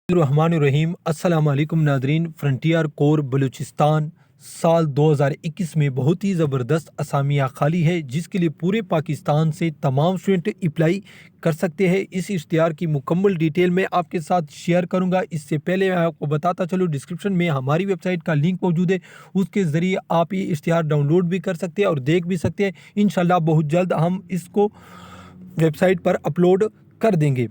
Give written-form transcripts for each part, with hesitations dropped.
रहमान अस्सलाम वालेकुम Nadreen. Frontier core Balochistan साल 2021 में बहुत ही ज़बरदस्त असामियाँ खाली है, जिसके लिए पूरे पाकिस्तान से तमाम स्टूडेंट अप्लाई कर सकते हैं। इस इश्तिहार की मुकम्मल डिटेल मैं आपके साथ शेयर करूंगा। इससे पहले मैं आपको बताता चलूँ, डिस्क्रिप्शन में हमारी वेबसाइट का लिंक मौजूद है, उसके ज़रिए आप ये इश्तिहार डाउनलोड भी कर सकते हैं और देख भी सकते हैं। इंशाल्लाह बहुत जल्द हम इसको वेबसाइट पर अपलोड कर देंगे।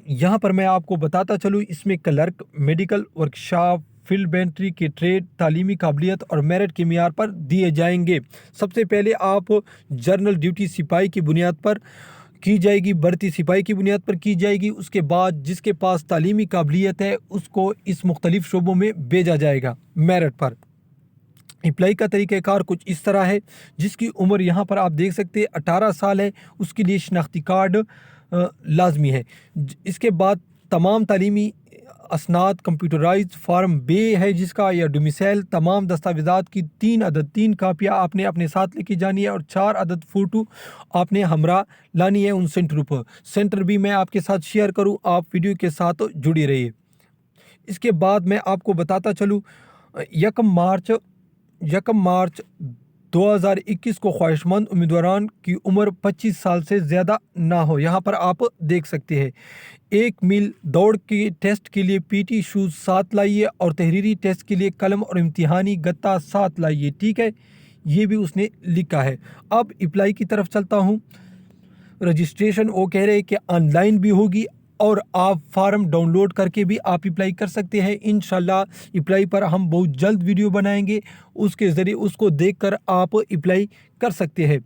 यहाँ पर मैं आपको बताता चलूँ, इसमें क्लर्क, मेडिकल, वर्कशॉप, फील्ड बेंट्री के ट्रेड, तालीमी काबिलियत और मेरिट के मियार पर दिए जाएंगे। सबसे पहले आप जर्नल ड्यूटी सिपाही की बुनियाद पर की जाएगी, भर्ती सिपाही की बुनियाद पर की जाएगी। उसके बाद जिसके पास तालीमी काबिलियत है उसको इस मुख्तलिफ शोबों में भेजा जाएगा मेरिट पर। अप्लाई का तरीक़ाकार कुछ इस तरह है। जिसकी उम्र यहाँ पर आप देख सकते हैं 18 साल है, उसके लिए शनाख्ती कार्ड लाजमी है। इसके बाद तमाम तालीमी असनाद, कंप्यूटराइज फॉर्म बे है जिसका, या डोमिसाइल, तमाम दस्तावेज़ात की 3 कापियाँ आपने अपने साथ लेके जानी है और 4 अदद फ़ोटो आपने हमरा लानी है उन सेंटरों पर। सेंटर भी मैं आपके साथ शेयर करूँ, आप वीडियो के साथ जुड़े रहिए। इसके बाद मैं आपको बताता चलूँ, 1 मार्च 2021 को ख्वाहिशमंद उम्मीदवारान की उम्र 25 साल से ज़्यादा ना हो। यहाँ पर आप देख सकते हैं। 1 मील दौड़ के टेस्ट के लिए पीटी शूज़ साथ लाइए और तहरीरी टेस्ट के लिए कलम और इम्तिहानी गत्ता साथ लाइए। ठीक है, ये भी उसने लिखा है। अब अप्लाई की तरफ चलता हूँ। रजिस्ट्रेशन वो कह रहे हैं कि ऑनलाइन भी होगी और आप फार्म डाउनलोड करके भी आप अप्लाई कर सकते हैं। इंशाल्लाह अप्लाई पर हम बहुत जल्द वीडियो बनाएंगे, उसके ज़रिए उसको देखकर आप अप्लाई कर सकते हैं।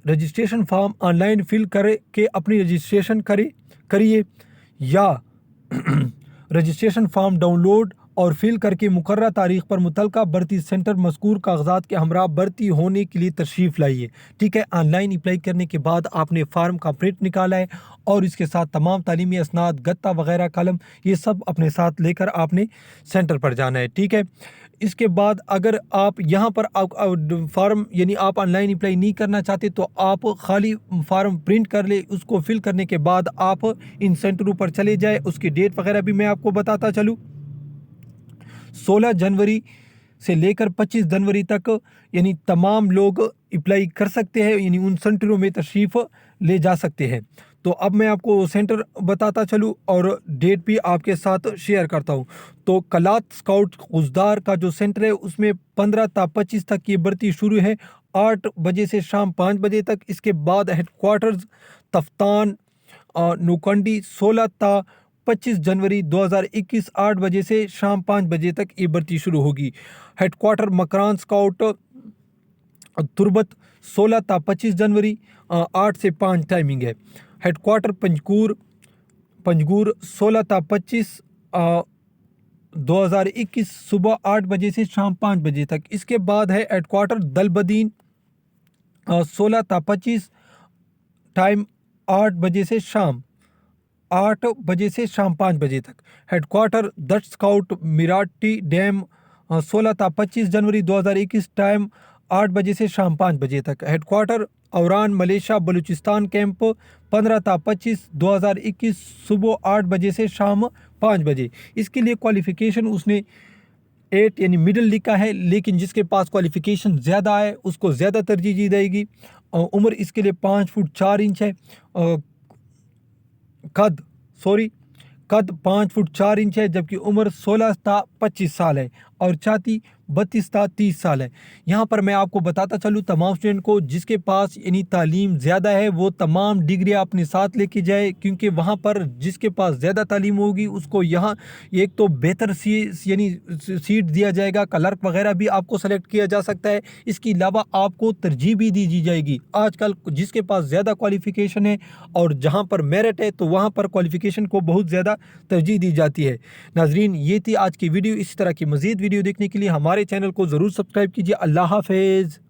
रजिस्ट्रेशन फॉर्म ऑनलाइन फिल करके अपनी रजिस्ट्रेशन करिए या रजिस्ट्रेशन फॉर्म डाउनलोड और फिल करके मुकर्रर तारीख पर मुतलका भर्ती सेंटर मज़कूर कागजात के हमरा भर्ती होने के लिए तशरीफ़ लाइए। ठीक है, ऑनलाइन अप्लाई करने के बाद आपने फार्म का प्रिंट निकाला है और इसके साथ तमाम तालीमी असनाद, गत्ता वगैरह, कलम, ये सब अपने साथ लेकर आपने सेंटर पर जाना है। ठीक है, इसके बाद अगर आप यहाँ पर फार्म यानी आप ऑनलाइन अप्लाई नहीं करना चाहते तो आप खाली फार्म प्रिंट कर ले, उसको फिल करने के बाद आप इन सेंटरों पर चले जाए। उसकी डेट वगैरह भी मैं आपको बताता चलूँ। 16 जनवरी से लेकर 25 जनवरी तक यानी तमाम लोग अप्लाई कर सकते हैं, यानी उन सेंटरों में तशरीफ़ ले जा सकते हैं। तो अब मैं आपको सेंटर बताता चलूँ और डेट भी आपके साथ शेयर करता हूँ। तो कलात स्काउट गुजदार का जो सेंटर है उसमें 15 ता 25 तक की भर्ती शुरू है, 8 बजे से शाम 5 बजे तक। इसके बाद हेडक्वार्टर्स तफ्तान नूकंडी 16 ता 25 जनवरी 2021 8 बजे से शाम 5 बजे तक ये भर्ती शुरू होगी। हेडक्वार्टर मकरान स्काउट तुरबत 16 ता 25 जनवरी 8 से 5 टाइमिंग है। हेडक्वार्टर पंजगूर 16 ता 25 2021 सुबह 8 बजे से शाम 5 बजे तक। इसके बाद है हेडक्वार्टर दलबदीन 16 ता 25 टाइम 8 बजे से शाम 5 बजे तक। हेडक्वार्टर दट स्काउट मिराटी डैम 16 ता 25 जनवरी 2021 टाइम 8 बजे से शाम 5 बजे तक। हेडक्वार्टर औरान मलेशिया बलूचिस्तान कैंप 15 ता 25 2021 सुबह 8 बजे से शाम 5 बजे। इसके लिए क्वालिफ़िकेशन उसने 8 यानी मिडिल लिखा है, लेकिन जिसके पास क्वालिफ़िकेशन ज़्यादा है उसको ज़्यादा तरजीह दी जाएगी। उम्र इसके लिए 5 फुट 4 इंच है। कद 5 फुट 4 इंच है, जबकि उम्र 16 ता 25 साल है और छाती 32 ता 30 साल है। यहाँ पर मैं आपको बताता चलूँ तमाम स्टूडेंट को जिसके पास यानी तालीम ज़्यादा है वो तमाम डिग्रियाँ अपने साथ लेके जाए, क्योंकि वहाँ पर जिसके पास ज़्यादा तालीम होगी उसको यहाँ एक तो बेहतर यानी सीट दिया जाएगा, क्लर्क वगैरह भी आपको सेलेक्ट किया जा सकता है। इसके अलावा आपको तरजीह भी दी जाएगी। आजकल जिसके पास ज़्यादा क्वालिफ़िकेशन है और जहाँ पर मेरिट है तो वहाँ पर क्वालिफ़िकेशन को बहुत ज़्यादा तरजीह दी जाती है। नाजरीन, ये थी आज की वीडियो। इसी तरह की मज़ीद वीडियो देखने के लिए हमारे चैनल को ज़रूर सब्सक्राइब कीजिए। अल्लाह हाफ़िज़।